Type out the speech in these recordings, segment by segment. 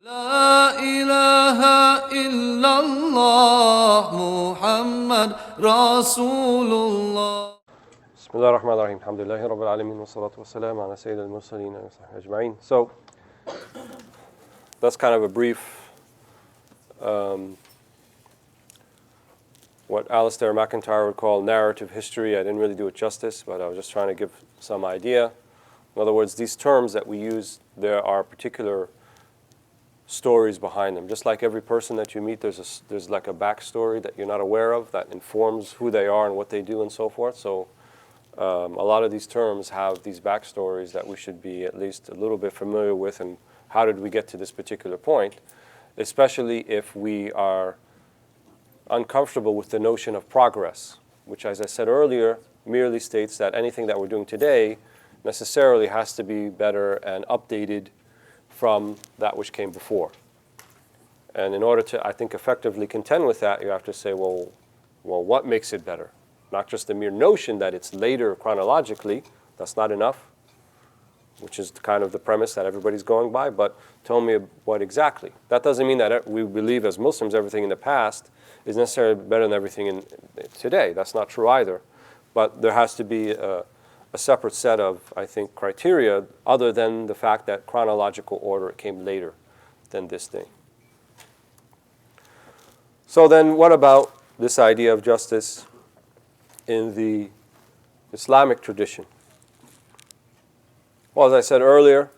لا إله إلا الله محمد رسول الله. بسم الله الرحمن الرحيم. الحمد لله رب العالمين والصلاة والسلام على سيد المرسلين وصحبه أجمعين. So that's kind of a brief what Alistair McIntyre would call narrative history. I didn't really do it justice, but I was just trying to give some idea. In other words, these terms that we use, there are particular stories behind them. Just like every person that you meet, there's like a backstory that you're not aware of that informs who they are and what they do and so forth. So a lot of these terms have these backstories that we should be at least a little bit familiar with, and how did we get to this particular point, especially if we are uncomfortable with the notion of progress, which, as I said earlier, merely states that anything that we're doing today necessarily has to be better and updated from that which came before. And in order to, I think, effectively contend with that, you have to say, well, what makes it better? Not just the mere notion that it's later chronologically, that's not enough, which is kind of the premise that everybody's going by, but tell me what exactly. That doesn't mean that we believe as Muslims everything in the past is necessarily better than everything in today. That's not true either. But there has to be a separate set of, I think, criteria other than the fact that chronological order came later than this thing. So then what about this idea of justice in the Islamic tradition? Well, as I said earlier,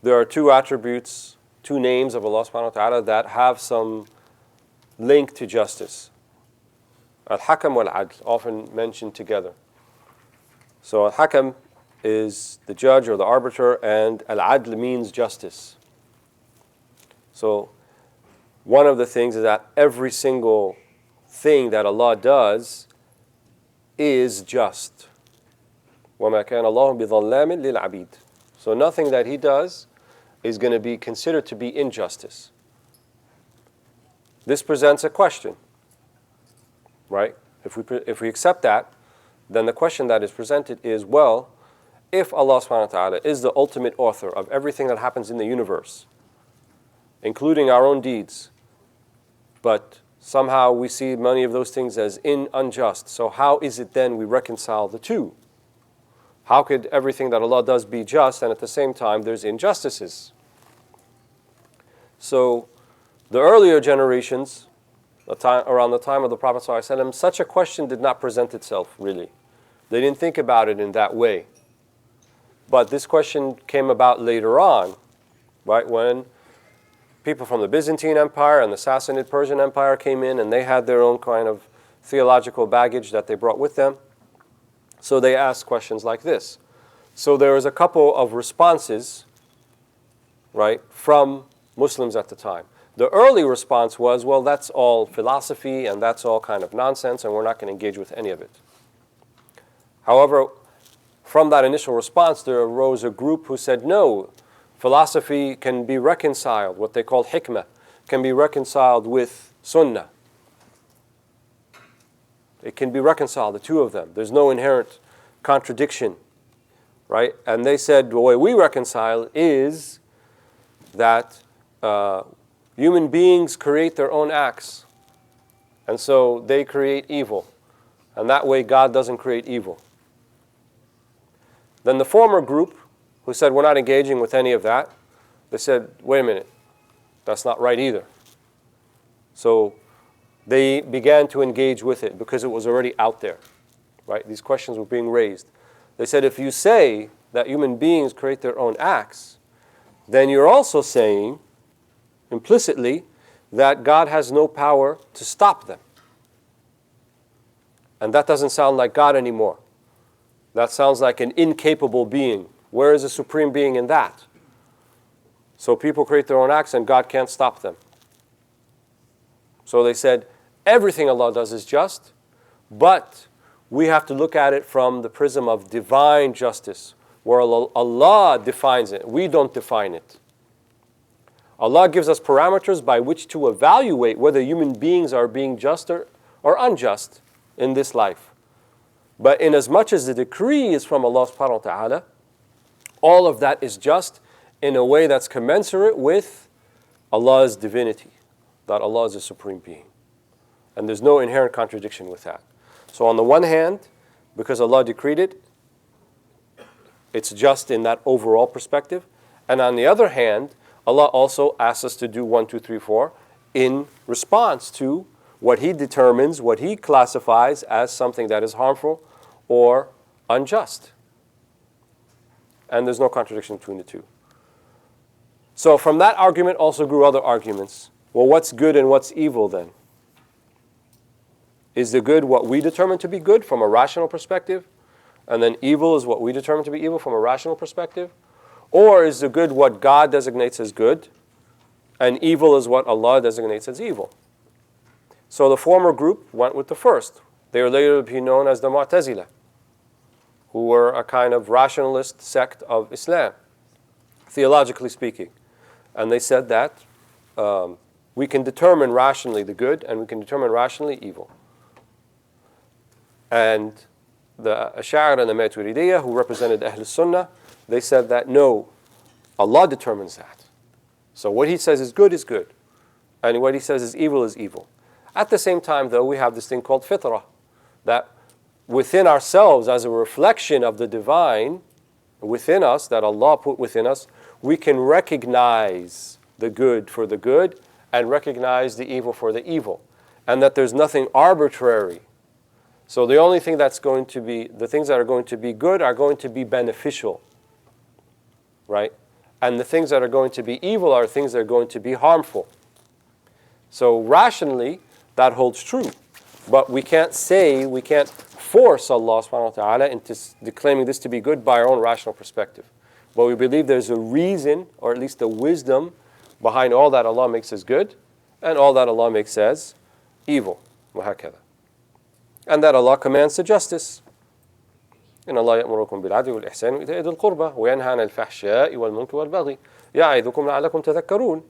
there are two attributes, two names of Allah subhanahu wa ta'ala that have some link to justice. Al-Hakam wal-Adl, often mentioned together. So Al-Hakam is the judge or the arbiter, and Al-Adl means justice. So one of the things is that every single thing that Allah does is just. وَمَا كَانَ اللَّهُ بِظَلَّامٍ لِلْعَبِيدِ. So nothing that He does is going to be considered to be injustice. This presents a question, right? If we accept that, then the question that is presented is, well, if Allah subhanahu wa ta'ala is the ultimate author of everything that happens in the universe, including our own deeds, but somehow we see many of those things as unjust, so how is it then we reconcile the two? How could everything that Allah does be just and at the same time there's injustices? So the earlier generations, around the time of the Prophet ﷺ, such a question did not present itself, really. They didn't think about it in that way. But this question came about later on, right, when people from the Byzantine Empire and the Sassanid Persian Empire came in, and they had their own kind of theological baggage that they brought with them. So they asked questions like this. So there was a couple of responses, right, from Muslims at the time. The early response was, well, that's all philosophy and that's all kind of nonsense and we're not going to engage with any of it. However, from that initial response, there arose a group who said, no, philosophy can be reconciled, what they call hikmah, can be reconciled with sunnah. It can be reconciled, the two of them. There's no inherent contradiction, right? And they said, the way we reconcile is that human beings create their own acts. And so they create evil. And that way God doesn't create evil. Then the former group, who said we're not engaging with any of that, they said, wait a minute, that's not right either. So they began to engage with it because it was already out there, right? These questions were being raised. They said, if you say that human beings create their own acts, then you're also saying, implicitly, that God has no power to stop them. And that doesn't sound like God anymore. That sounds like an incapable being. Where is the supreme being in that? So people create their own acts and God can't stop them. So they said, everything Allah does is just, but we have to look at it from the prism of divine justice, where Allah defines it. We don't define it. Allah gives us parameters by which to evaluate whether human beings are being just or unjust in this life. But in as much as the decree is from Allah subhanahu wa ta'ala, all of that is just in a way that's commensurate with Allah's divinity, that Allah is a supreme being. And there's no inherent contradiction with that. So on the one hand, because Allah decreed it, it's just in that overall perspective. And on the other hand, Allah also asks us to do 1, 2, 3, 4 in response to what He determines, what He classifies as something that is harmful or unjust. And there's no contradiction between the two. So from that argument also grew other arguments. Well, what's good and what's evil then? Is the good what we determine to be good from a rational perspective? And then evil is what we determine to be evil from a rational perspective? Or is the good what God designates as good, and evil is what Allah designates as evil? So the former group went with the first. They are later to be known as the Mu'tazila, who were a kind of rationalist sect of Islam, theologically speaking. And they said that we can determine rationally the good and we can determine rationally evil. And the Ash'ari and the Maturidiyya, who represented Ahl Sunnah, they said that no, Allah determines that. So what He says is good, and what He says is evil. At the same time, though, we have this thing called fitrah, that within ourselves, as a reflection of the divine within us, that Allah put within us, we can recognize the good for the good and recognize the evil for the evil, and that there's nothing arbitrary. So the only thing that's going to be, the things that are going to be good are going to be beneficial, right? And the things that are going to be evil are things that are going to be harmful. So rationally, that holds true. But we can't force Allah subhanahu wa ta'ala into claiming this to be good by our own rational perspective. But we believe there's a reason, or at least a wisdom, behind all that Allah makes as good, and all that Allah makes as evil. وهكذا. And that Allah commands the justice. إن الله يأمركم بالعدل والإحسان وإيتاء ذي القربى وينهى عن الفحشاء والمنكر والبغي يعظكم لعلكم تذكرون.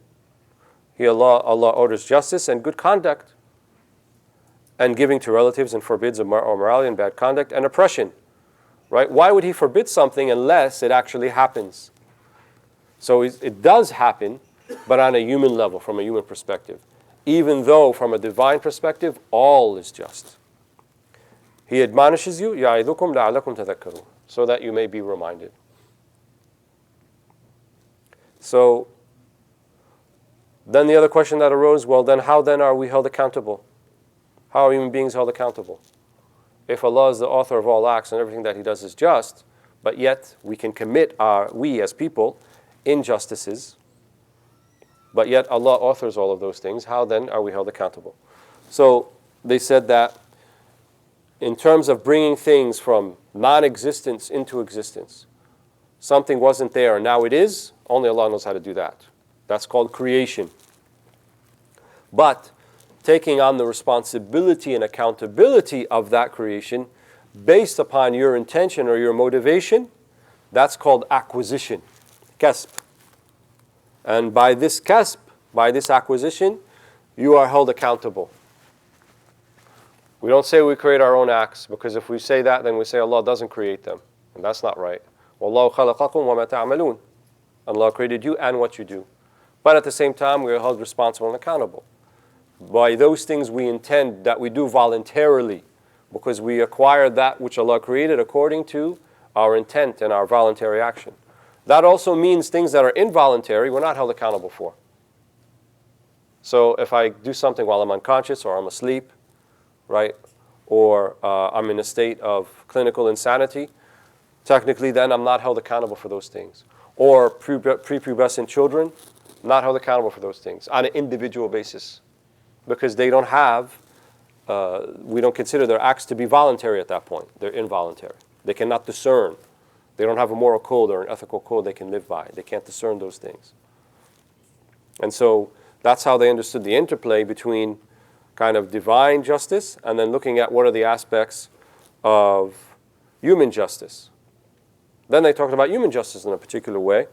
Here Allah orders justice and good conduct, and giving to relatives, and forbids immorality and bad conduct and oppression. Right? Why would He forbid something unless it actually happens? So it does happen, but on a human level, from a human perspective. Even though from a divine perspective, all is just. He admonishes you, يَعِذُكُمْ لَعَلَّكُمْ تَذَكَّرُونَ, so that you may be reminded. So then the other question that arose, well then how then are we held accountable? How are human beings held accountable? If Allah is the author of all acts and everything that He does is just, but yet we can commit we as people, injustices, but yet Allah authors all of those things, how then are we held accountable? So they said that in terms of bringing things from non-existence into existence, something wasn't there and now it is, only Allah knows how to do that. That's called creation. But taking on the responsibility and accountability of that creation based upon your intention or your motivation, that's called acquisition, kasb. And by this kasb, by this acquisition, you are held accountable. We don't say we create our own acts, because if we say that, then we say Allah doesn't create them. And that's not right. وَاللَّهُ خَلَقَكُمْ وَمَا تَعْمَلُونَ. Allah created you and what you do. But at the same time, we are held responsible and accountable. By those things we intend that we do voluntarily, because we acquire that which Allah created according to our intent and our voluntary action. That also means things that are involuntary, we're not held accountable for. So if I do something while I'm unconscious or I'm asleep, right, or I'm in a state of clinical insanity, technically then I'm not held accountable for those things. Or prepubescent children, not held accountable for those things on an individual basis, because they don't have, we don't consider their acts to be voluntary at that point. They're involuntary. They cannot discern. They don't have a moral code or an ethical code they can live by. They can't discern those things. And so that's how they understood the interplay between kind of divine justice and then looking at what are the aspects of human justice. Then they talked about human justice in a particular way.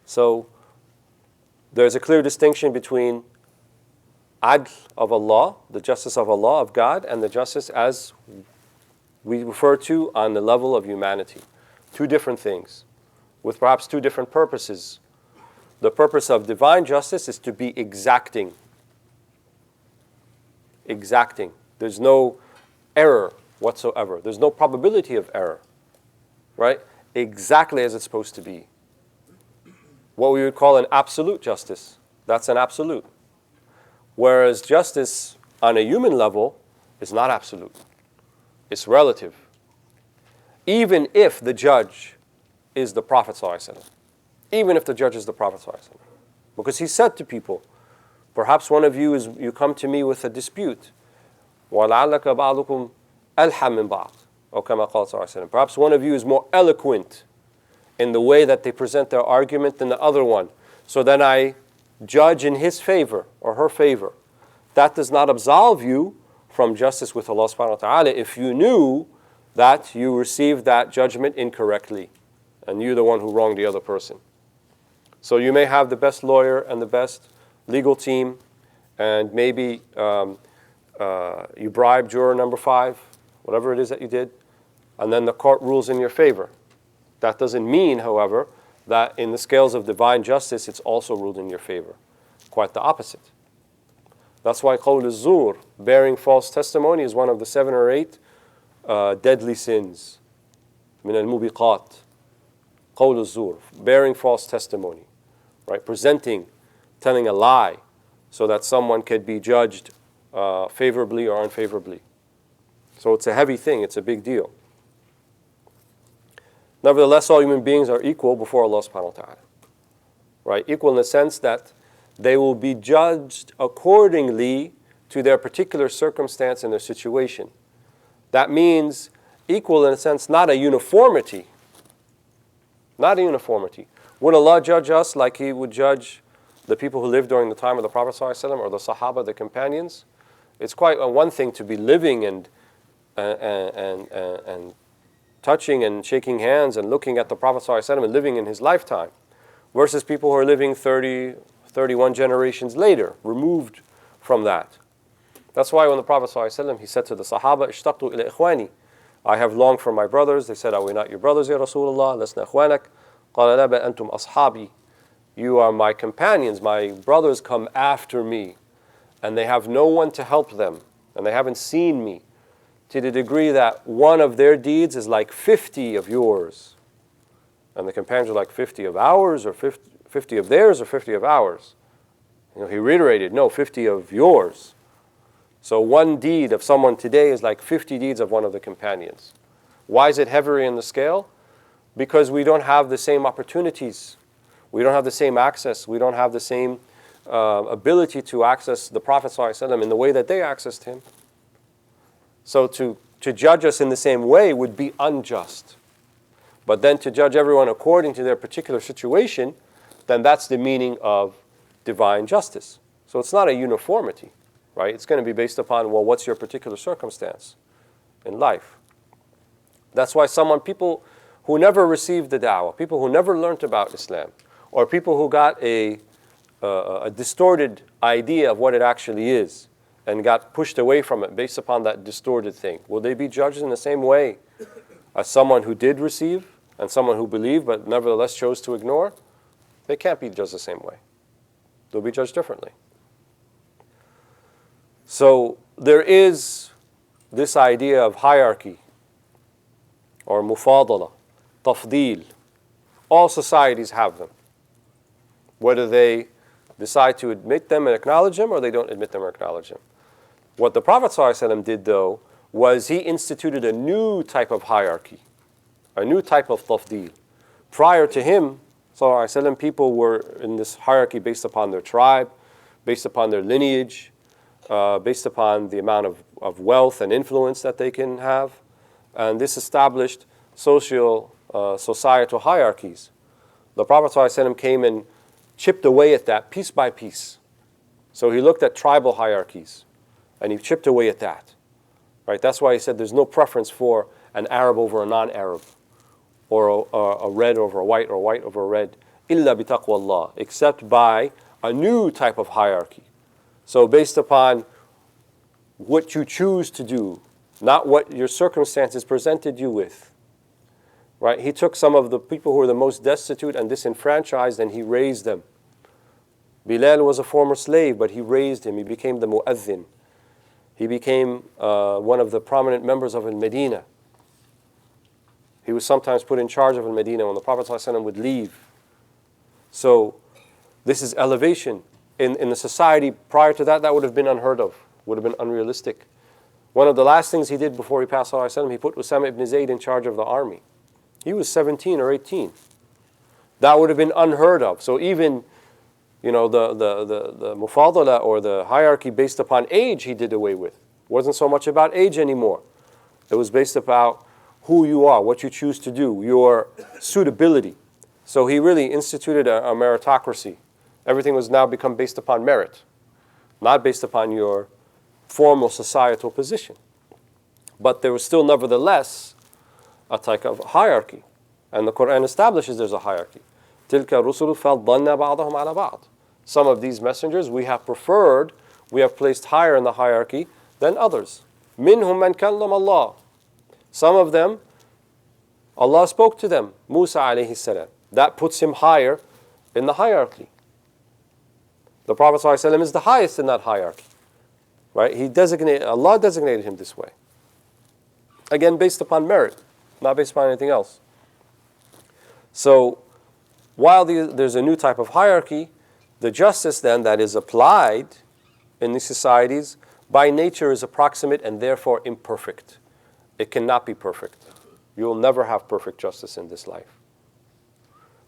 So there's a clear distinction between adl of Allah, the justice of Allah, of God, and the justice as we refer to on the level of humanity. two different things with perhaps two different purposes. The purpose of divine justice is to be exacting. Exacting. There's no error whatsoever. There's no probability of error, right? Exactly as it's supposed to be. What we would call an absolute justice. That's an absolute. Whereas justice on a human level is not absolute. It's relative. Even if the judge is the Prophet ﷺ. Even if the judge is the Prophet ﷺ. Because he said to people, perhaps one of you come to me with a dispute. وَلَعَلَّكَ بَعْضُكُمْ أَلْحَمْ مِنْ بَعْضٍ. Or كما قال صلى الله عليه وسلم. Perhaps one of you is more eloquent in the way that they present their argument than the other one. So then I judge in his favor or her favor. That does not absolve you from justice with Allah subhanahu wa ta'ala if you knew that you received that judgment incorrectly and you're the one who wronged the other person. So you may have the best lawyer and the best legal team, and maybe you bribe juror number 5, whatever it is that you did, and then the court rules in your favor. That doesn't mean, however, that in the scales of divine justice it's also ruled in your favor. Quite the opposite. That's why qawl az-zur, bearing false testimony, is one of the 7 or 8 deadly sins. Min al-mubiqat. Qawl az-zur, bearing false testimony. Right? Presenting, telling a lie so that someone could be judged favorably or unfavorably. So it's a heavy thing, it's a big deal. Nevertheless, all human beings are equal before Allah subhanahu wa ta'ala. Right? Equal in the sense that they will be judged accordingly to their particular circumstance and their situation. That means equal in a sense, not a uniformity. Not a uniformity. Would Allah judge us like He would judge the people who lived during the time of the Prophet ﷺ or the Sahaba, the companions? It's quite one thing to be living and touching and shaking hands and looking at the Prophet ﷺ and living in his lifetime, versus people who are living 30, 31 generations later, removed from that. That's why when the Prophet ﷺ, he said to the Sahaba, "Ishtaqtu ila ikhwani," I have longed for my brothers. They said, "Are we not your brothers, Ya Rasulullah? Lasna ikhwanak." قال لا بل أنتم أصحابي. You are my companions. My brothers come after me, and they have no one to help them, and they haven't seen me, to the degree that one of their deeds is like 50 of yours. And the companions are like 50 of ours, or 50 of theirs, or 50 of ours. You know, he reiterated, no, 50 of yours. So one deed of someone today is like 50 deeds of one of the companions. Why is it heavier in the scale? Because we don't have the same opportunities. We don't have the same access. We don't have the same ability to access the Prophet ﷺ in the way that they accessed him. So to judge us in the same way would be unjust. But then to judge everyone according to their particular situation, then that's the meaning of divine justice. So it's not a uniformity, right? It's going to be based upon, well, what's your particular circumstance in life? That's why people who never received the da'wah, people who never learned about Islam, or people who got a distorted idea of what it actually is and got pushed away from it based upon that distorted thing, will they be judged in the same way as someone who did receive and someone who believed but nevertheless chose to ignore? They can't be judged the same way. They'll be judged differently. So there is this idea of hierarchy or mufadala, tafdeel. All societies have them. Whether they decide to admit them and acknowledge them or they don't admit them or acknowledge them. What the Prophet ﷺ did, though, was he instituted a new type of hierarchy, a new type of tafdeel. Prior to him, ﷺ, people were in this hierarchy based upon their tribe, based upon their lineage, based upon the amount of wealth and influence that they can have. And this established societal hierarchies. The Prophet ﷺ came and chipped away at that piece by piece. So he looked at tribal hierarchies and he chipped away at that. Right? That's why he said there's no preference for an Arab over a non-Arab, or a red over a white, or a white over a red, illa bi taqwallah, except by a new type of hierarchy. So based upon what you choose to do, not what your circumstances presented you with. right? He took some of the people who were the most destitute and disenfranchised and he raised them. Bilal was a former slave, but he raised him. He became the mu'adhin. He became one of the prominent members of Al-Medina. He was sometimes put in charge of Al-Medina when the Prophet ﷺ would leave. So this is elevation. In the society prior to that, that would have been unheard of, would have been unrealistic. One of the last things he did before he passed, ﷺ, he put Usama ibn Zayd in charge of the army. He was 17 or 18. That would have been unheard of. So even, the mufadala or the hierarchy based upon age he did away with. It wasn't so much about age anymore. It was based about who you are, what you choose to do, your suitability. So he really instituted a meritocracy. Everything was now become based upon merit, not based upon your formal societal position. But there was still nevertheless a type of hierarchy. And the Quran establishes there's a hierarchy. تِلْكَ الرُّسُلُ فَضَّلْنَا بَعْضَهُمْ عَلَى بَعْضٍ. Some of these messengers we have preferred, we have placed higher in the hierarchy than others. مِنْهُمْ مَنْ كَلَّمَ اللَّهُ. Some of them, Allah spoke to them, Musa alayhi salam. That puts him higher in the hierarchy. The Prophet ﷺ is the highest in that hierarchy. Right? Allah designated him this way. Again, based upon merit, not based upon anything else. So, while there's a new type of hierarchy, the justice then that is applied in these societies by nature is approximate and therefore imperfect. It cannot be perfect. You will never have perfect justice in this life.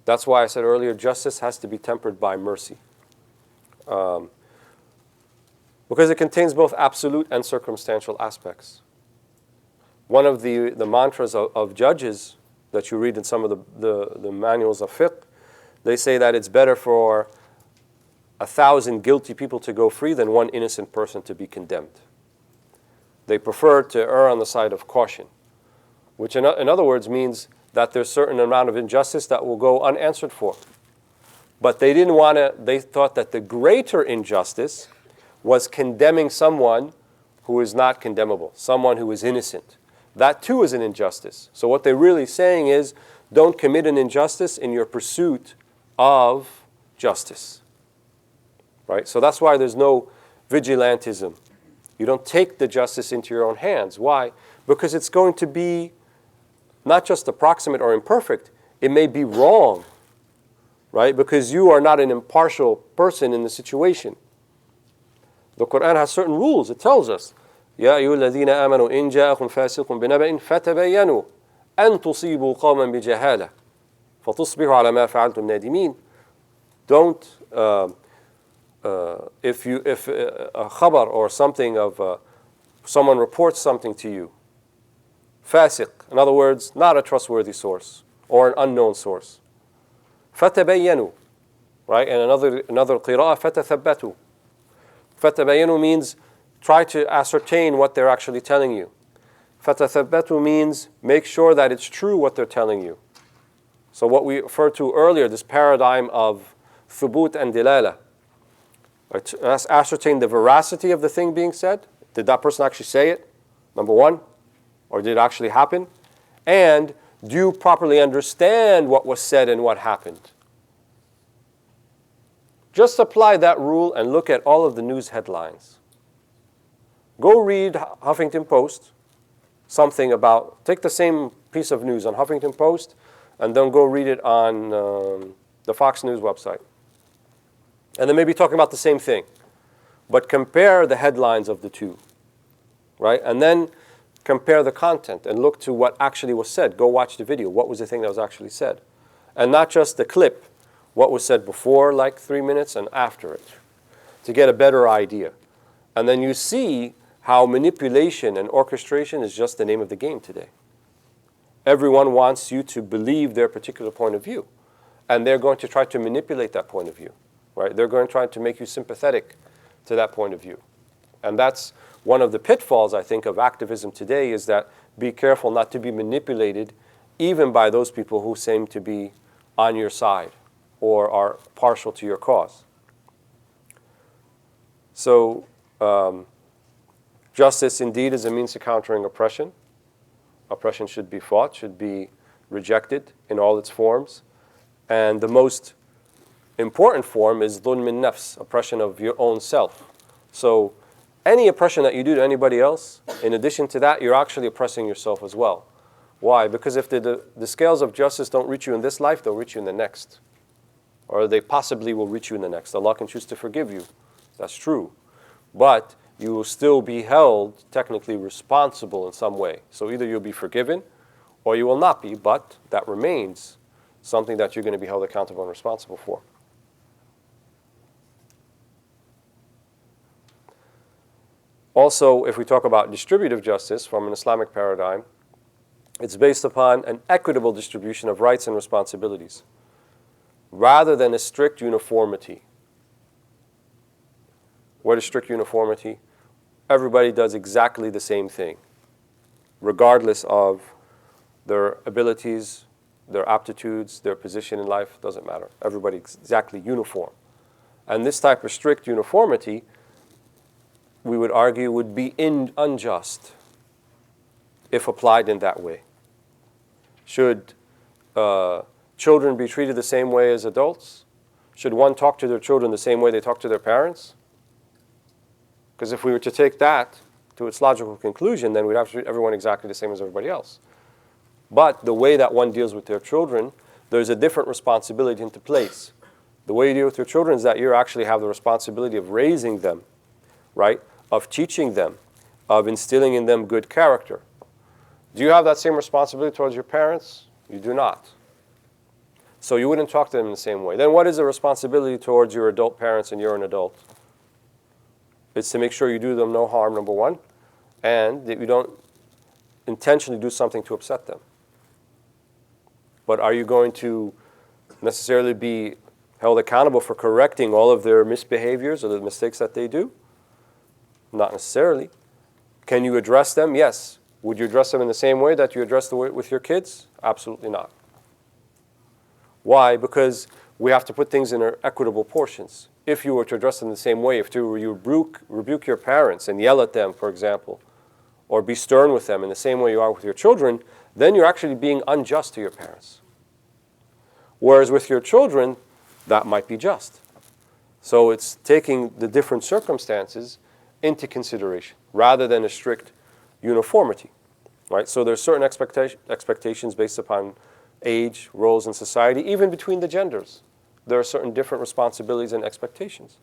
That's why I said earlier, justice has to be tempered by mercy. Because it contains both absolute and circumstantial aspects. One of the mantras of judges that you read in some of the manuals of fiqh, they say that it's better for 1,000 guilty people to go free than one innocent person to be condemned. They prefer to err on the side of caution, which in other words means that there's a certain amount of injustice that will go unanswered for. But they thought that the greater injustice was condemning someone who is not condemnable, someone who is innocent. That too is an injustice. So what they're really saying is, don't commit an injustice in your pursuit of justice. Right? So that's why there's no vigilantism. You don't take the justice into your own hands. Why? Because it's going to be not just approximate or imperfect, it may be wrong. Right? Because you are not an impartial person in the situation. The Quran has certain rules. It tells us, يَا أَيُّهَا الَّذِينَ آمَنُوا إِنْ جَاءَكُمْ فَاسِقٌ بِنَبَإٍ فَتَبَيَّنُوا أَن تُصِيبُوا قَوْمًا بِجَهَالَةٍ فَتُصْبِحُوا عَلَى مَا فَعَلْتُمْ نَادِمِينَ. Don't, if a khabar or something of someone reports something to you, fasiq, in other words, not a trustworthy source or an unknown source. فَتَبَيَّنُوا, right? And another qira'ah, فَتَثَبَّتُوا. فَتَبَيَّنُوا means try to ascertain what they're actually telling you. فَتَثَبَّتُوا means make sure that it's true what they're telling you. So what we referred to earlier, this paradigm of thubut and dilala. Ascertain the veracity of the thing being said. Did that person actually say it? Number one. Or did it actually happen? And do you properly understand what was said and what happened? Just apply that rule and look at all of the news headlines. Go read Huffington Post, something about, take the same piece of news on Huffington Post and then go read it on the Fox News website. And they may be talking about the same thing. But compare the headlines of the two, right? And then compare the content and look to what actually was said. Go watch the video. What was the thing that was actually said? And not just the clip. What was said before, like 3 minutes, and after it, to get a better idea. And then you see how manipulation and orchestration is just the name of the game today. Everyone wants you to believe their particular point of view. And they're going to try to manipulate that point of view. Right? They're going to try to make you sympathetic to that point of view. And that's one of the pitfalls, I think, of activism today is that be careful not to be manipulated even by those people who seem to be on your side or are partial to your cause. So, justice indeed is a means of countering oppression. Oppression should be fought, should be rejected in all its forms. And the most important form is dhulm al-nafs, oppression of your own self. So any oppression that you do to anybody else, in addition to that, you're actually oppressing yourself as well. Why? Because if the scales of justice don't reach you in this life, they'll reach you in the next. Or they possibly will reach you in the next. Allah can choose to forgive you. That's true. But you will still be held technically responsible in some way. So either you'll be forgiven or you will not be, but that remains something that you're going to be held accountable and responsible for. Also, if we talk about distributive justice from an Islamic paradigm, it's based upon an equitable distribution of rights and responsibilities, rather than a strict uniformity. What is strict uniformity? Everybody does exactly the same thing, regardless of their abilities, their aptitudes, their position in life, doesn't matter. Everybody exactly uniform. And this type of strict uniformity, we would argue, would be unjust if applied in that way. Should children be treated the same way as adults? Should one talk to their children the same way they talk to their parents? Because if we were to take that to its logical conclusion, then we'd have to treat everyone exactly the same as everybody else. But the way that one deals with their children, there's a different responsibility into place. The way you deal with your children is that you actually have the responsibility of raising them, right? Of teaching them, of instilling in them good character. Do you have that same responsibility towards your parents? You do not. So you wouldn't talk to them in the same way. Then what is the responsibility towards your adult parents and you're an adult? It's to make sure you do them no harm, number one, and that you don't intentionally do something to upset them. But are you going to necessarily be held accountable for correcting all of their misbehaviors or the mistakes that they do? Not necessarily. Can you address them? Yes. Would you address them in the same way that you address with your kids? Absolutely not. Why? Because we have to put things in their equitable portions. If you were to address them the same way, if you rebuke your parents and yell at them, for example, or be stern with them in the same way you are with your children, then you're actually being unjust to your parents. Whereas with your children, that might be just. So it's taking the different circumstances into consideration rather than a strict uniformity, right? So there's certain expectations based upon age, roles in society, even between the genders. There are certain different responsibilities and expectations.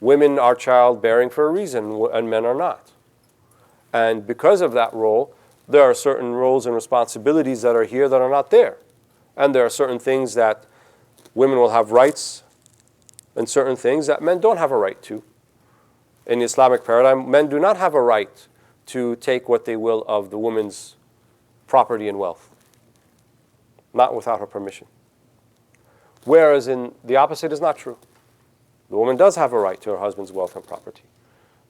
Women are childbearing for a reason, and men are not. And because of that role, there are certain roles and responsibilities that are here that are not there. And there are certain things that women will have rights and certain things that men don't have a right to. In the Islamic paradigm, men do not have a right to take what they will of the woman's property and wealth, not without her permission. Whereas in the opposite is not true. The woman does have a right to her husband's wealth and property.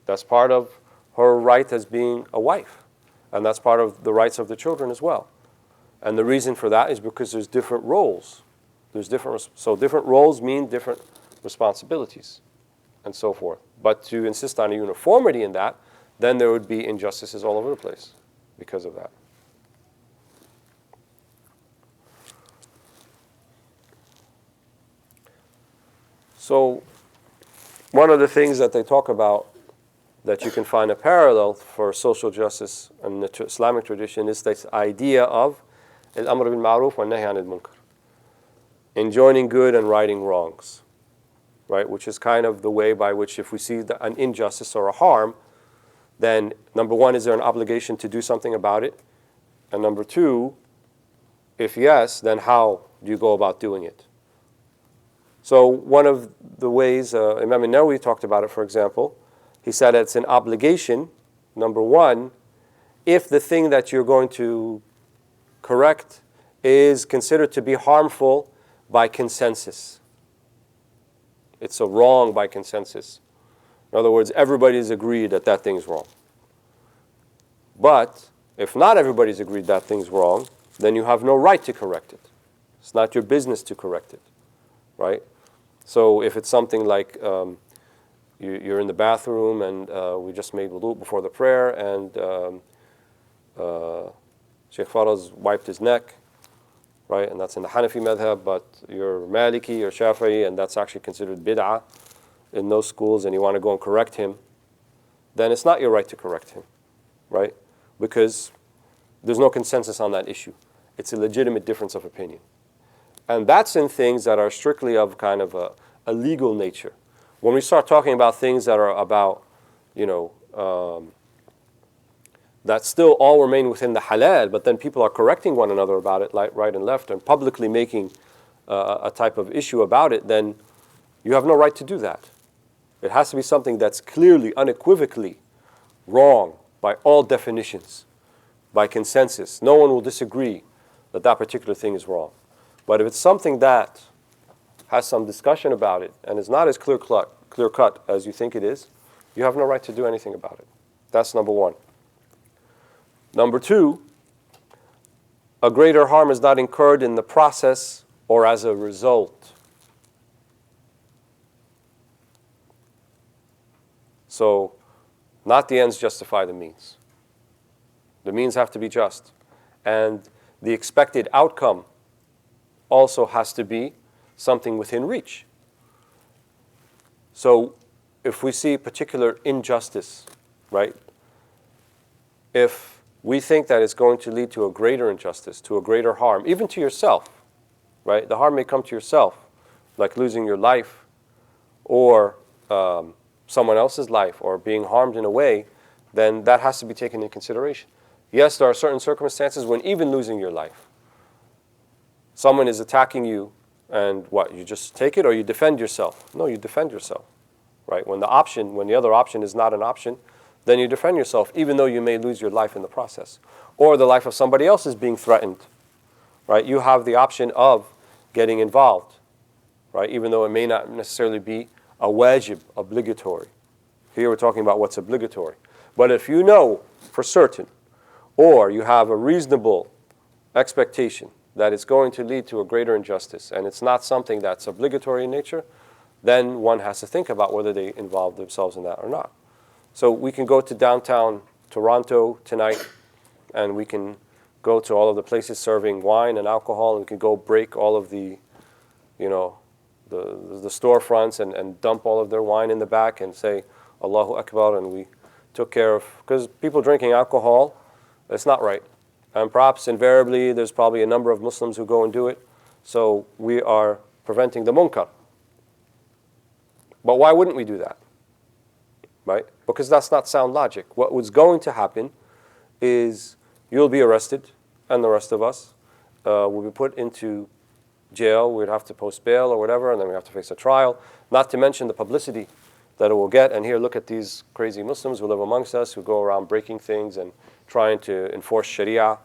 That's part of her right as being a wife. And that's part of the rights of the children as well. And the reason for that is because there's different roles. So different roles mean different responsibilities and so forth. But to insist on a uniformity in that, then there would be injustices all over the place because of that. So one of the things that they talk about that you can find a parallel for social justice in the Islamic tradition is this idea of al-amr bil ma'ruf wa nahy anil munkar, enjoining good and righting wrongs, right? Which is kind of the way by which if we see an injustice or a harm, then number one, is there an obligation to do something about it? And number two, if yes, then how do you go about doing it? So one of the ways Imam Nawawi talked about it, for example, he said it's an obligation, number one, if the thing that you're going to correct is considered to be harmful by consensus. It's a wrong by consensus. In other words, everybody's agreed that that thing's wrong. But if not everybody's agreed that thing's wrong, then you have no right to correct it. It's not your business to correct it, right? So if it's something like you're in the bathroom and we just made wudu before the prayer and Shaykh Faraz wiped his neck right? And that's in the Hanafi madhab, but you're Maliki or Shafi'i, and that's actually considered bid'ah in those schools, and you want to go and correct him, then it's not your right to correct him, right? Because there's no consensus on that issue. It's a legitimate difference of opinion. And that's in things that are strictly of kind of a legal nature. When we start talking about things that are about, that still all remain within the halal, but then people are correcting one another about it, like right and left, and publicly making a type of issue about it, then you have no right to do that. It has to be something that's clearly, unequivocally wrong by all definitions, by consensus. No one will disagree that that particular thing is wrong. But if it's something that has some discussion about it and is not as clear-cut as you think it is, you have no right to do anything about it. That's number one. Number two, a greater harm is not incurred in the process or as a result. So, not the ends justify the means. The means have to be just. And the expected outcome also has to be something within reach. So, if we see particular injustice, right? If we think that it's going to lead to a greater injustice, to a greater harm, even to yourself, right? The harm may come to yourself, like losing your life, or someone else's life, or being harmed in a way, then that has to be taken into consideration. Yes, there are certain circumstances when even losing your life, someone is attacking you, and what, you just take it or you defend yourself? No, you defend yourself, right? When the other option is not an option, then you defend yourself, even though you may lose your life in the process. Or the life of somebody else is being threatened, right? You have the option of getting involved, right? Even though it may not necessarily be a wajib, obligatory. Here we're talking about what's obligatory. But if you know for certain, or you have a reasonable expectation that it's going to lead to a greater injustice, and it's not something that's obligatory in nature, then one has to think about whether they involve themselves in that or not. So we can go to downtown Toronto tonight, and we can go to all of the places serving wine and alcohol, and we can go break all of the storefronts and dump all of their wine in the back and say, Allahu Akbar, and we took care of, because people drinking alcohol, it's not right. And perhaps invariably there's probably a number of Muslims who go and do it, so we are preventing the munkar. But why wouldn't we do that? Right? Because that's not sound logic. What was going to happen is you'll be arrested, and the rest of us will be put into jail. We'd have to post bail or whatever, and then we have to face a trial. Not to mention the publicity that it will get. And here, look at these crazy Muslims who live amongst us, who go around breaking things and trying to enforce Sharia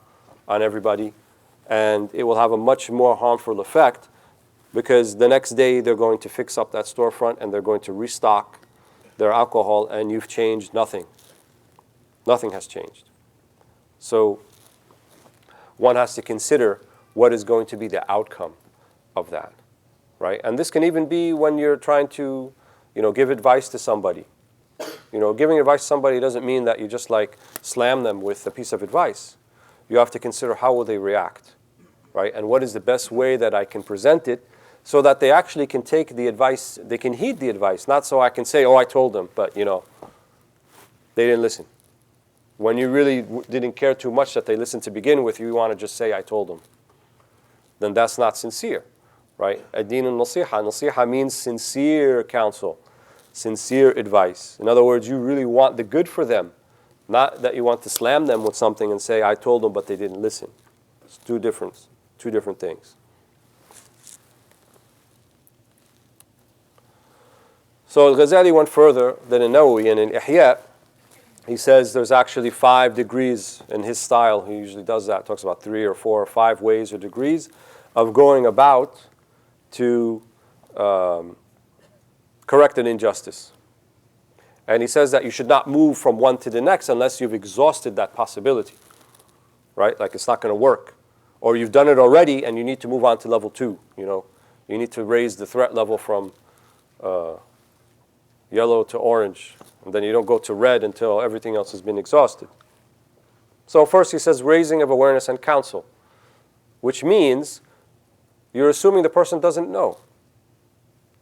on everybody. And it will have a much more harmful effect, because the next day they're going to fix up that storefront and they're going to restock their alcohol, and you've changed nothing. Nothing has changed. So one has to consider what is going to be the outcome of that, right? And this can even be when you're trying to, give advice to somebody. Giving advice to somebody doesn't mean that you just like slam them with a piece of advice. You have to consider how will they react, right? And what is the best way that I can present it so that they actually can take the advice, they can heed the advice, not so I can say, oh, I told them, but they didn't listen. When you really didn't care too much that they listened to begin with, you want to just say, I told them. Then that's not sincere, right? Ad-din al-nasiha. Nasiha means sincere counsel, sincere advice. In other words, you really want the good for them, not that you want to slam them with something and say, I told them, but they didn't listen. It's two different things. So Al-Ghazali went further than in Nawawi, and in Ihya, he says there's actually 5 degrees in his style. He usually does that, talks about 3 or 4 or 5 ways or degrees of going about to correct an injustice. And he says that you should not move from one to the next unless you've exhausted that possibility, right? Like it's not going to work. Or you've done it already and you need to move on to level 2, You need to raise the threat level from yellow to orange, and then you don't go to red until everything else has been exhausted. So first he says raising of awareness and counsel, which means you're assuming the person doesn't know.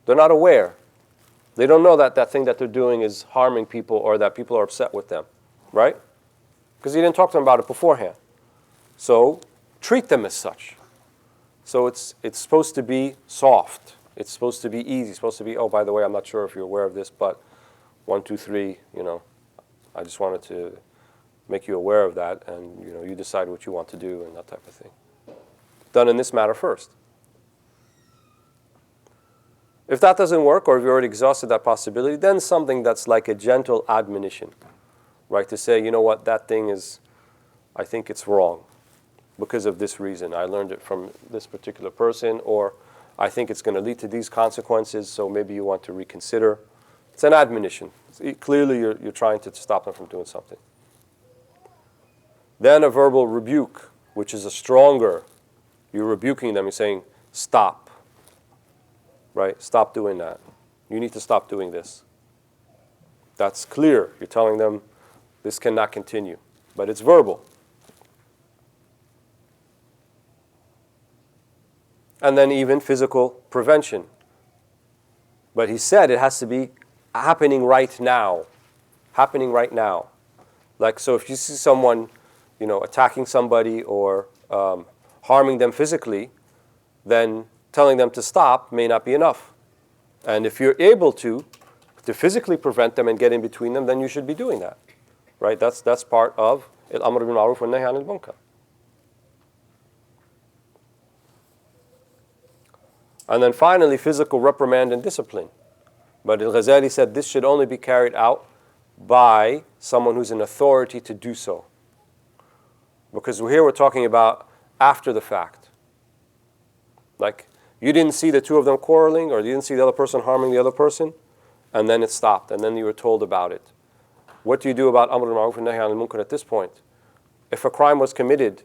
They're not aware. They don't know that that thing that they're doing is harming people or that people are upset with them, right? Because you didn't talk to them about it beforehand. So treat them as such. So it's supposed to be soft. It's supposed to be easy. It's supposed to be, oh, by the way, I'm not sure if you're aware of this, but 1, 2, 3, I just wanted to make you aware of that, and you decide what you want to do and that type of thing. Done in this matter first. If that doesn't work, or if you already exhausted that possibility, then something that's like a gentle admonition, right? To say, you know what, that thing is, I think it's wrong because of this reason. I learned it from this particular person, or I think it's going to lead to these consequences, so maybe you want to reconsider. It's an admonition. Clearly, you're trying to stop them from doing something. Then a verbal rebuke, which is a stronger, you're rebuking them, you're saying, stop. Right? Stop doing that. You need to stop doing this. That's clear. You're telling them this cannot continue. But it's verbal. And then even physical prevention. But he said it has to be happening right now. Happening right now. Like, so if you see someone, attacking somebody or harming them physically, then telling them to stop may not be enough. And if you're able to physically prevent them and get in between them, then you should be doing that. Right? That's part of al-amr bil ma'ruf wa nahy anil munkar. And then finally, physical reprimand and discipline. But Al-Ghazali said this should only be carried out by someone who's in authority to do so. Because here we're talking about after the fact. Like, you didn't see the two of them quarreling, or you didn't see the other person harming the other person, and then it stopped, and then you were told about it. What do you do about amr al-ma'ruf and nahy anil munkar at this point? If a crime was committed,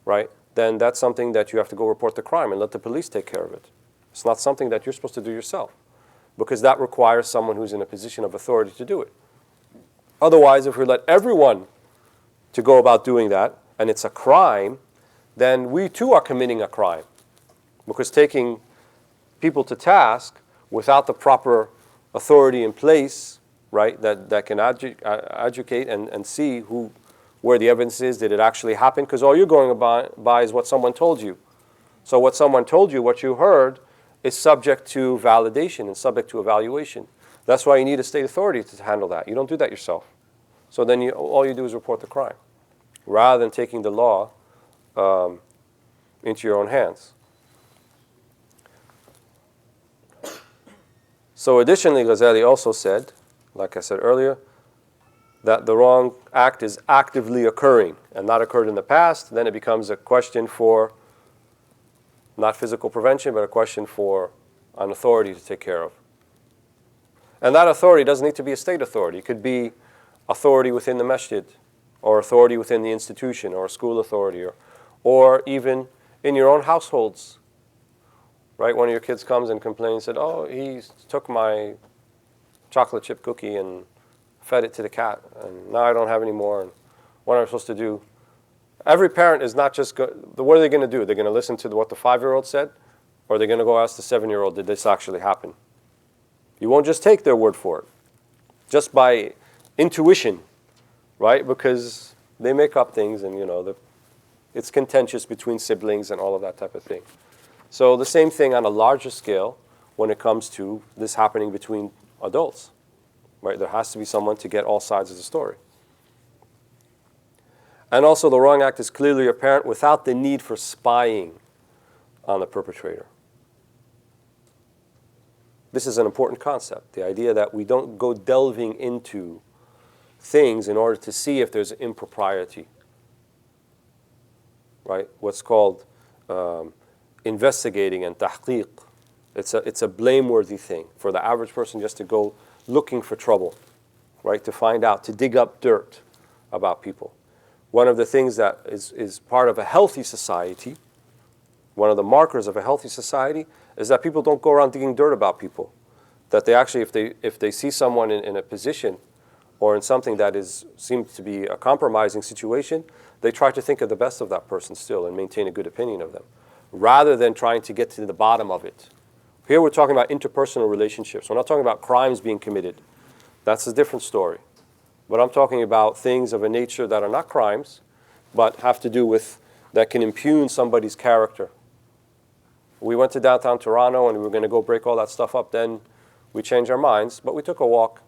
right, then that's something that you have to go report the crime and let the police take care of it. It's not something that you're supposed to do yourself, because that requires someone who's in a position of authority to do it. Otherwise, if we let everyone to go about doing that, and it's a crime, then we too are committing a crime. Because taking people to task without the proper authority in place, right, that can educate and see where the evidence is, did it actually happen? Because all you're going by is what someone told you. So what someone told you, what you heard, is subject to validation and subject to evaluation. That's why you need a state authority to handle that. You don't do that yourself. So then all you do is report the crime, rather than taking the law into your own hands. So additionally, Ghazali also said, like I said earlier, that the wrong act is actively occurring and not occurred in the past. Then it becomes a question for not physical prevention, but a question for an authority to take care of. And that authority doesn't need to be a state authority. It could be authority within the masjid, or authority within the institution, or a school authority, or even in your own households. Right? One of your kids comes and complains, said, oh, he took my chocolate chip cookie and fed it to the cat, and now I don't have any more, and what am I supposed to do? Every parent is not just, what are they going to do? They're going to listen to what the 5-year-old said, or they're going to go ask the 7-year-old, did this actually happen? You won't just take their word for it, just by intuition, right? Because they make up things, and it's contentious between siblings and all of that type of thing. So the same thing on a larger scale when it comes to this happening between adults, right? There has to be someone to get all sides of the story. And also the wrong act is clearly apparent without the need for spying on the perpetrator. This is an important concept, the idea that we don't go delving into things in order to see if there's impropriety, right? What's called investigating and tahqiq. It's a blameworthy thing for the average person just to go looking for trouble, right? To find out, to dig up dirt about people. One of the things that is part of a healthy society, one of the markers of a healthy society, is that people don't go around digging dirt about people. That they actually, if they see someone in a position or in something that seems to be a compromising situation, they try to think of the best of that person still and maintain a good opinion of them, rather than trying to get to the bottom of it. Here we're talking about interpersonal relationships. We're not talking about crimes being committed. That's a different story. But I'm talking about things of a nature that are not crimes, but have to do with, that can impugn somebody's character. We went to downtown Toronto and we were going to go break all that stuff up. Then we changed our minds, but we took a walk.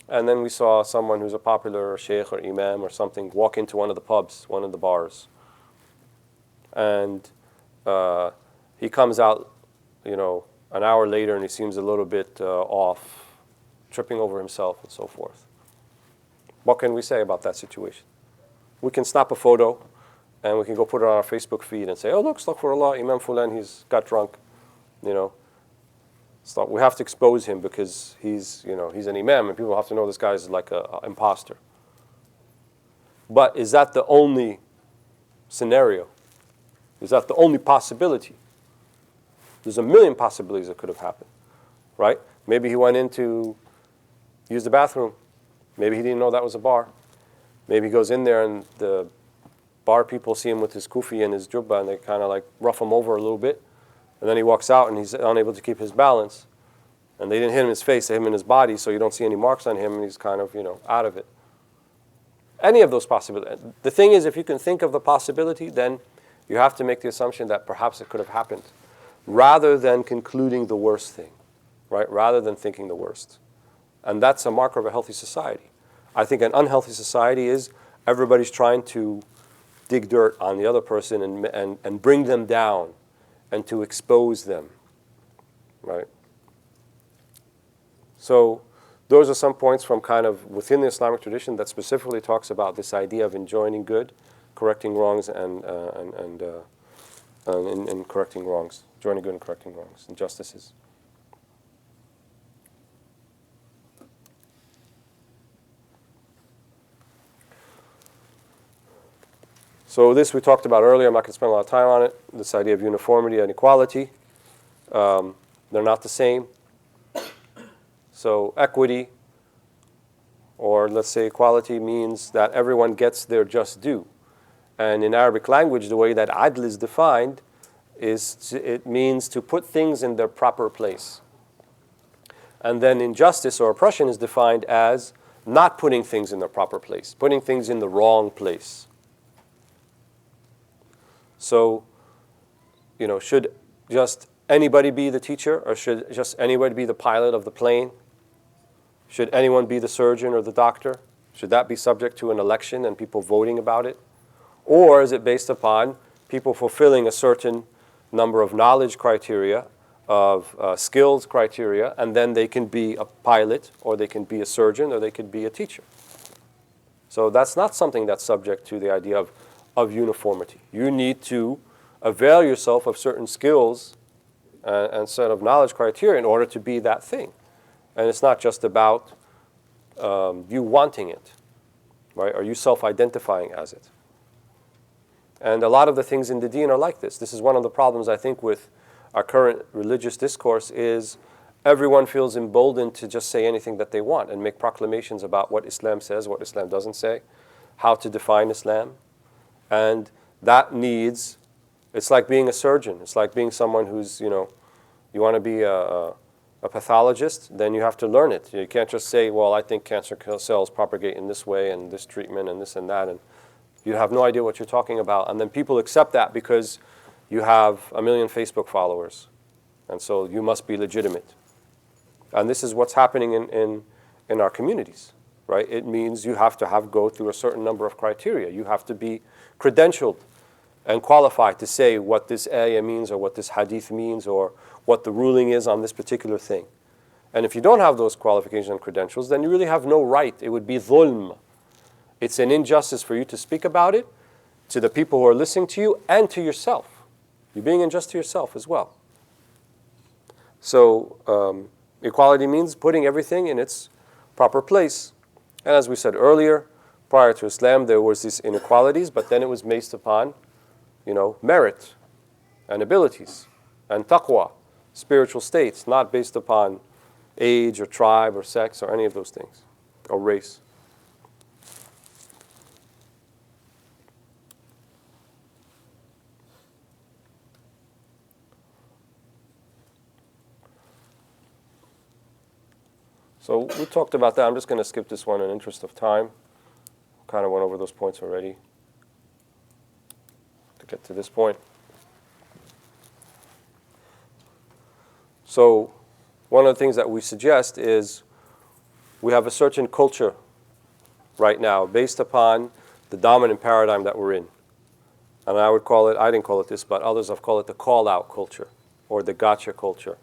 And then we saw someone who's a popular Shaykh or Imam or something walk into one of the pubs, one of the bars. And he comes out, an hour later and he seems a little bit off, tripping over himself and so forth. What can we say about that situation? We can snap a photo and we can go put it on our Facebook feed and say, oh, look, astaghfirullah, Imam Fulan, he's got drunk. So we have to expose him because he's an imam and people have to know this guy is like an imposter. But is that the only scenario? Is that the only possibility? There's a million possibilities that could have happened, right? Maybe he went in to use the bathroom. Maybe he didn't know that was a bar. Maybe he goes in there and the bar people see him with his kufi and his jubba and they kind of like rough him over a little bit. And then he walks out and he's unable to keep his balance. And they didn't hit him in his face, they hit him in his body, so you don't see any marks on him and he's kind of, out of it. Any of those possibilities. The thing is, if you can think of the possibility, then you have to make the assumption that perhaps it could have happened, rather than concluding the worst thing, right? Rather than thinking the worst. And that's a marker of a healthy society. I think an unhealthy society is everybody's trying to dig dirt on the other person and bring them down and to expose them, right? So those are some points from kind of within the Islamic tradition that specifically talks about this idea of enjoining good, correcting wrongs, and correcting wrongs, enjoining good and correcting wrongs, injustices. So this we talked about earlier. I'm not going to spend a lot of time on it. This idea of uniformity and equality. They're not the same. So equity, or let's say equality, means that everyone gets their just due. And in Arabic language, the way that adl is defined is it means to put things in their proper place. And then injustice or oppression is defined as not putting things in their proper place, putting things in the wrong place. So, should just anybody be the teacher, or should just anybody be the pilot of the plane? Should anyone be the surgeon or the doctor? Should that be subject to an election and people voting about it? Or is it based upon people fulfilling a certain number of knowledge criteria, of skills criteria, and then they can be a pilot, or they can be a surgeon, or they could be a teacher? So that's not something that's subject to the idea of uniformity. You need to avail yourself of certain skills and set of knowledge criteria in order to be that thing. And it's not just about you wanting it, right? Or you self-identifying as it. And a lot of the things in the deen are like this. This is one of the problems, I think, with our current religious discourse is everyone feels emboldened to just say anything that they want and make proclamations about what Islam says, what Islam doesn't say, how to define Islam. And that needs, it's like being a surgeon. It's like being someone who's, you want to be a pathologist, then you have to learn it. You can't just say, well, I think cancer cells propagate in this way and this treatment and this and that, and you have no idea what you're talking about. And then people accept that because you have 1 million Facebook followers, and so you must be legitimate. And this is what's happening in our communities, right? It means you have to go through a certain number of criteria. You have to be credentialed and qualified to say what this ayah means or what this hadith means or what the ruling is on this particular thing. And if you don't have those qualifications and credentials, then you really have no right. It would be dhulm. It's an injustice for you to speak about it to the people who are listening to you and to yourself. You're being unjust to yourself as well. So equality means putting everything in its proper place. And as we said earlier, prior to Islam, there was these inequalities, but then it was based upon, merit and abilities and taqwa, spiritual states, not based upon age or tribe or sex or any of those things, or race. So we talked about that. I'm just going to skip this one in interest of time. Kind of went over those points already to get to this point. So one of the things that we suggest is we have a certain culture right now based upon the dominant paradigm that we're in. And I would call it, I didn't call it this, but others have called it the call-out culture or the gotcha culture,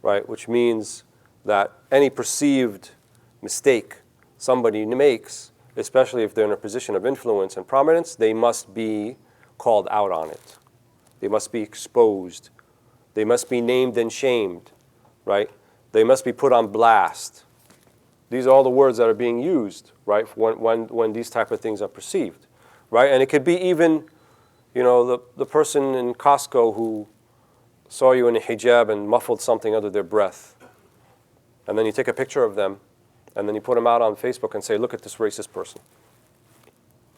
right? Which means that any perceived mistake somebody makes, especially if they're in a position of influence and prominence, they must be called out on it. They must be exposed. They must be named and shamed, right? They must be put on blast. These are all the words that are being used, right, when these type of things are perceived, right? And it could be even, you know, the person in Costco who saw you in a hijab and muffled something under their breath. And then you take a picture of them, and then you put them out on Facebook and say, look at this racist person,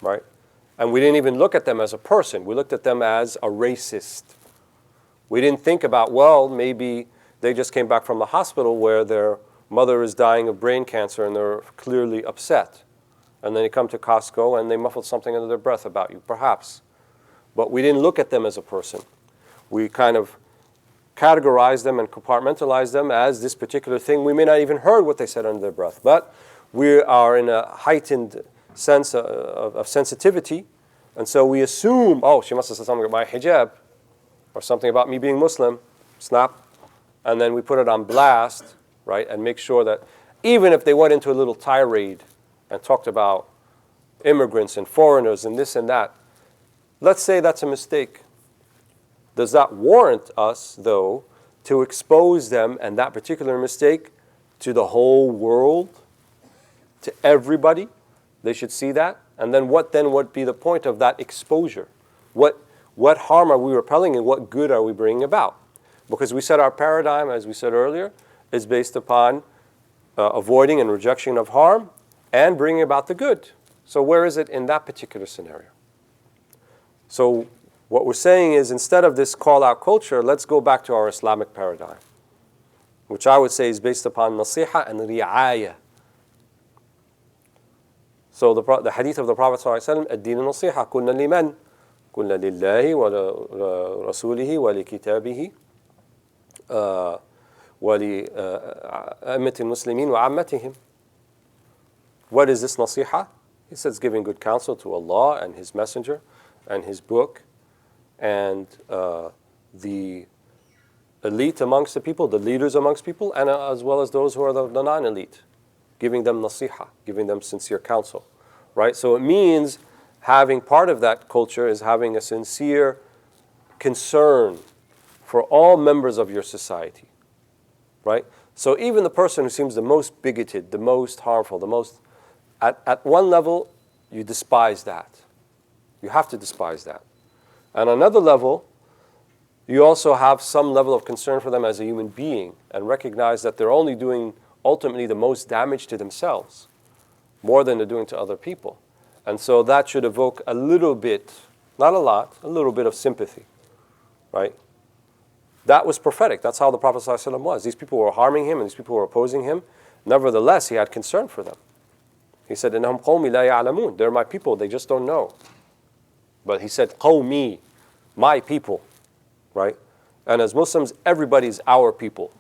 right? And we didn't even look at them as a person. We looked at them as a racist. We didn't think about, well, maybe they just came back from the hospital where their mother is dying of brain cancer and they're clearly upset. And then you come to Costco and they muffled something under their breath about you, perhaps. But we didn't look at them as a person. We kind of categorized them and compartmentalized them as this particular thing. We may not even heard what they said under their breath, but we are in a heightened sense of sensitivity, and so we assume, oh, she must have said something about my hijab or something about me being Muslim, snap, and then we put it on blast, right, and make sure that even if they went into a little tirade and talked about immigrants and foreigners and this and that, let's say that's a mistake. Does that warrant us, though, to expose them and that particular mistake to the whole world, to everybody? They should see that. And then what would be the point of that exposure? What harm are we repelling and what good are we bringing about? Because we said our paradigm, as we said earlier, is based upon avoiding and rejection of harm and bringing about the good. So where is it in that particular scenario? So what we're saying is, instead of this call-out culture, let's go back to our Islamic paradigm, which I would say is based upon nasiha and ri'ayah. So the hadith of the Prophet ﷺ, الدين النصيحة كنا لمن كنا لله ولرسوله ولكتابه ولأئمة المسلمين وعامتهم. What is this nasiha? He says giving good counsel to Allah and His Messenger and His book and the elite amongst the people, the leaders amongst people, and as well as those who are the non-elite, giving them nasiha, giving them sincere counsel, right? So it means having part of that culture is having a sincere concern for all members of your society, right? So even the person who seems the most bigoted, the most harmful, the most, at one level, you despise that. You have to despise that. And on another level, you also have some level of concern for them as a human being and recognize that they're only doing ultimately the most damage to themselves, more than they're doing to other people. And so that should evoke a little bit, not a lot, a little bit of sympathy, right? That was prophetic. That's how the Prophet ﷺ was. These people were harming him and these people were opposing him. Nevertheless, he had concern for them. He said, إِنَّهُمْ قَوْمِ لَا يَعْلَمُونَ. They're my people, they just don't know. But he said, قَوْمِي, my people, right? And as Muslims, everybody's our people.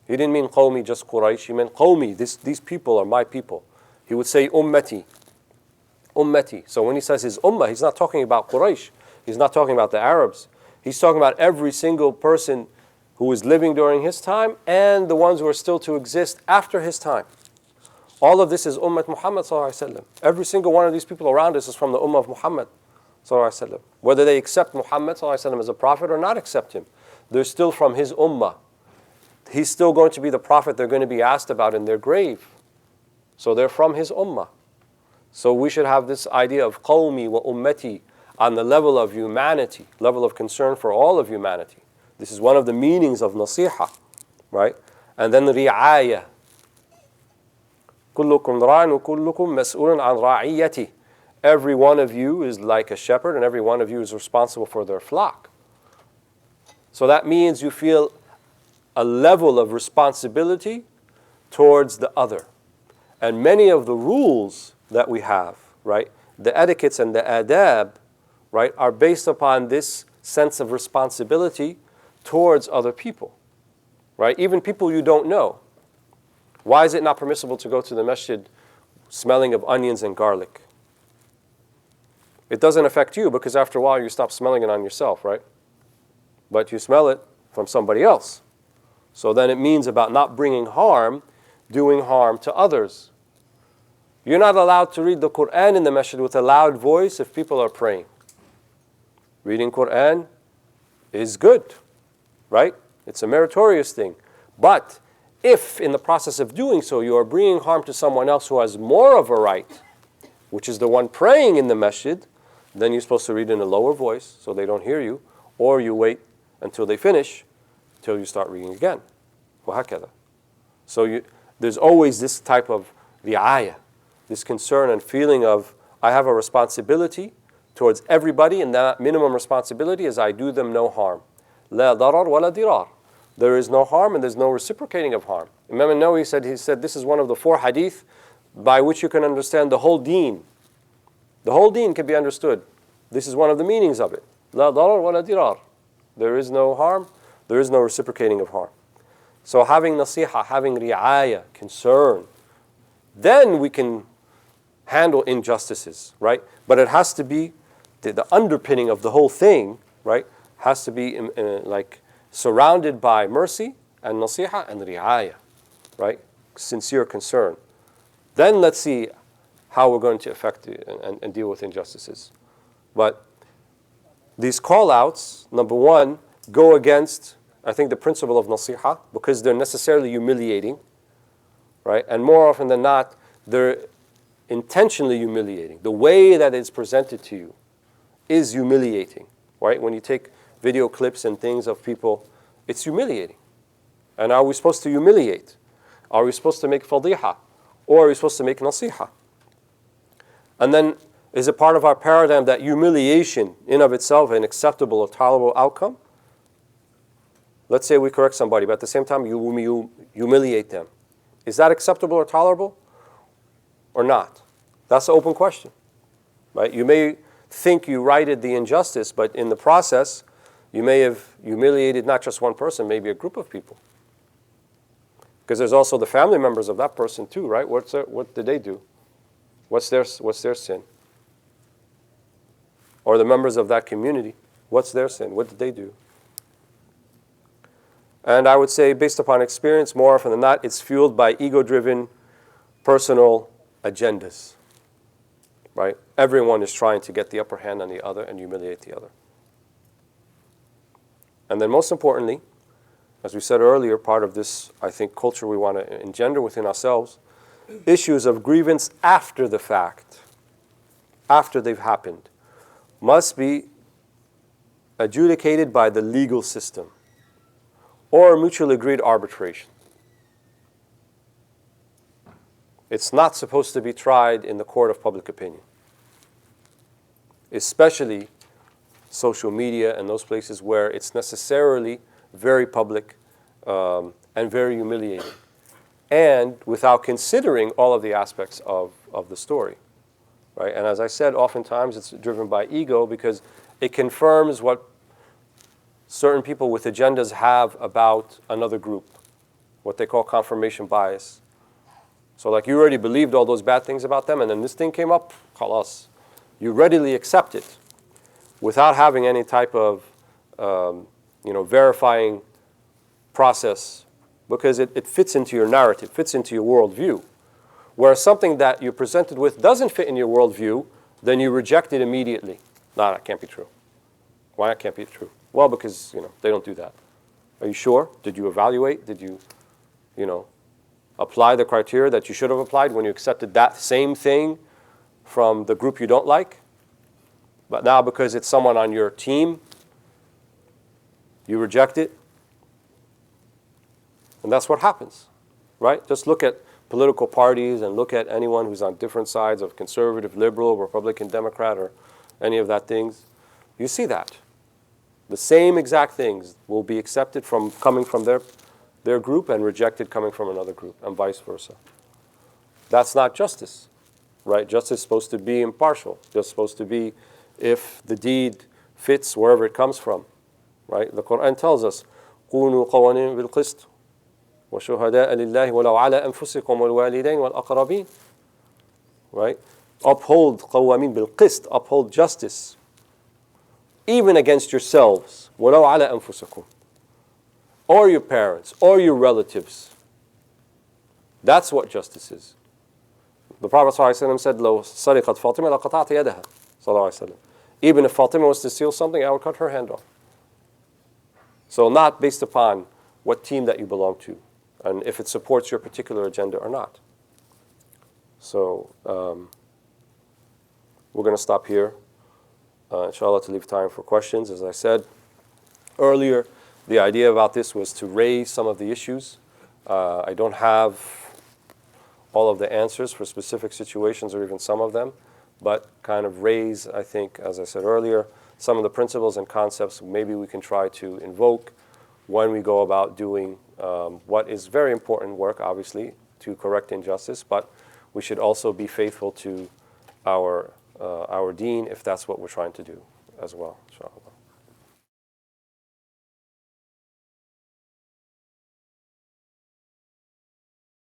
He didn't mean قَوْمِي, just Quraysh. He meant قَوْمِي, these people are my people. He would say ummati, ummati. So when he says his ummah, he's not talking about Quraysh. He's not talking about the Arabs. He's talking about every single person who was living during his time and the ones who are still to exist after his time. All of this is Ummat Muhammad sallallahu alaihi wasallam. Every single one of these people around us is from the Ummah of Muhammad sallallahu alaihi wasallam. Whether they accept Muhammad sallallahu alaihi wasallam as a prophet or not accept him, they're still from his Ummah. He's still going to be the prophet they're going to be asked about in their grave. So they're from his Ummah. So we should have this idea of qawmi wa ummati on the level of humanity, level of concern for all of humanity. This is one of the meanings of nasiha, right? And then ri'ayah. كلكم راع وكلكم مسؤول عن رعيته. Every one of you is like a shepherd and every one of you is responsible for their flock. So that means you feel a level of responsibility towards the other. And many of the rules that we have, right, the etiquettes and the adab, right, are based upon this sense of responsibility towards other people, right? Even people you don't know. Why is it not permissible to go to the masjid smelling of onions and garlic? It doesn't affect you because after a while you stop smelling it on yourself, right? But you smell it from somebody else. So then it means about not bringing harm, doing harm to others. You're not allowed to read the Quran in the masjid with a loud voice if people are praying. Reading Quran is good, right? It's a meritorious thing. But if in the process of doing so you are bringing harm to someone else who has more of a right, which is the one praying in the masjid, then you're supposed to read in a lower voice so they don't hear you, or you wait until they finish, till you start reading again. وهكذا. So there's always this type of ri'ayah, this concern and feeling of, I have a responsibility towards everybody, and that minimum responsibility is I do them no harm. لا ضرر ولا ضرار. There is no harm and there's no reciprocating of harm. Imam al-Nawawi said this is one of the 4 hadith by which you can understand the whole deen. The whole deen can be understood. This is one of the meanings of it. لا ضرر ولا ضرار. There is no harm, there is no reciprocating of harm. So having nasiha, having ri'ayah, concern, then we can handle injustices, right? But it has to be, the underpinning of the whole thing, right, has to be like surrounded by mercy and nasiha and ri'ayah, right? Sincere concern. Then let's see how we're going to affect and deal with injustices. But these call-outs, number one, go against, I think, the principle of nasiha, because they're necessarily humiliating, right? And more often than not, they're intentionally humiliating. The way that it's presented to you is humiliating, right? When you take video clips and things of people, it's humiliating. And are we supposed to humiliate? Are we supposed to make fadiha? Or are we supposed to make nasiha? And then, is it part of our paradigm that humiliation in of itself an acceptable or tolerable outcome? Let's say we correct somebody, but at the same time you humiliate them. Is that acceptable or tolerable or not? That's an open question, right? You may think you righted the injustice, but in the process, you may have humiliated not just one person, maybe a group of people. Because there's also the family members of that person too, right? What did they do? What's their sin? Or the members of that community, what's their sin? What did they do? And I would say, based upon experience, more often than not, it's fueled by ego-driven personal agendas, right? Everyone is trying to get the upper hand on the other and humiliate the other. And then most importantly, as we said earlier, part of this, I think, culture we want to engender within ourselves, issues of grievance after the fact, after they've happened, must be adjudicated by the legal system or mutually agreed arbitration. It's not supposed to be tried in the court of public opinion, especially social media and those places where it's necessarily very public and very humiliating, and without considering all of the aspects of the story, right? And as I said, oftentimes it's driven by ego because it confirms what certain people with agendas have about another group, what they call confirmation bias. So like you already believed all those bad things about them, and then this thing came up, khalas. You readily accept it without having any type of verifying process, because it fits into your narrative, fits into your worldview. Whereas something that you're presented with doesn't fit in your worldview, then you reject it immediately. No, that can't be true. Why that can't be true? Well, because they don't do that. Are you sure? Did you evaluate? Did you, apply the criteria that you should have applied when you accepted that same thing from the group you don't like? But now because it's someone on your team, you reject it? And that's what happens, right? Just look at political parties and look at anyone who's on different sides of conservative, liberal, Republican, Democrat, or any of that things. You see that. The same exact things will be accepted coming from their their group and rejected coming from another group, and vice versa. That's not justice, right? Justice is supposed to be impartial. Just supposed to be if the deed fits wherever it comes from, right? The Quran tells us, كونوا قوانين بالقسط وشهداء لله ولو على أنفسكم والوالدين والأقربين, right? Uphold قوامين بالقسط, uphold justice, even against yourselves, ولو على أنفسكم, or your parents, or your relatives. That's what justice is. The Prophet ﷺ said, لو سرقت فاطمة لقطعت يدها. Even if Fatima was to steal something, I would cut her hand off. So not based upon what team that you belong to, and if it supports your particular agenda or not. So we're going to stop here, inshallah, to leave time for questions. As I said earlier, the idea about this was to raise some of the issues. I don't have all of the answers for specific situations or even some of them, but kind of raise, I think, as I said earlier, some of the principles and concepts maybe we can try to invoke when we go about doing what is very important work, obviously, to correct injustice, but we should also be faithful to our deen if that's what we're trying to do as well, inshallah.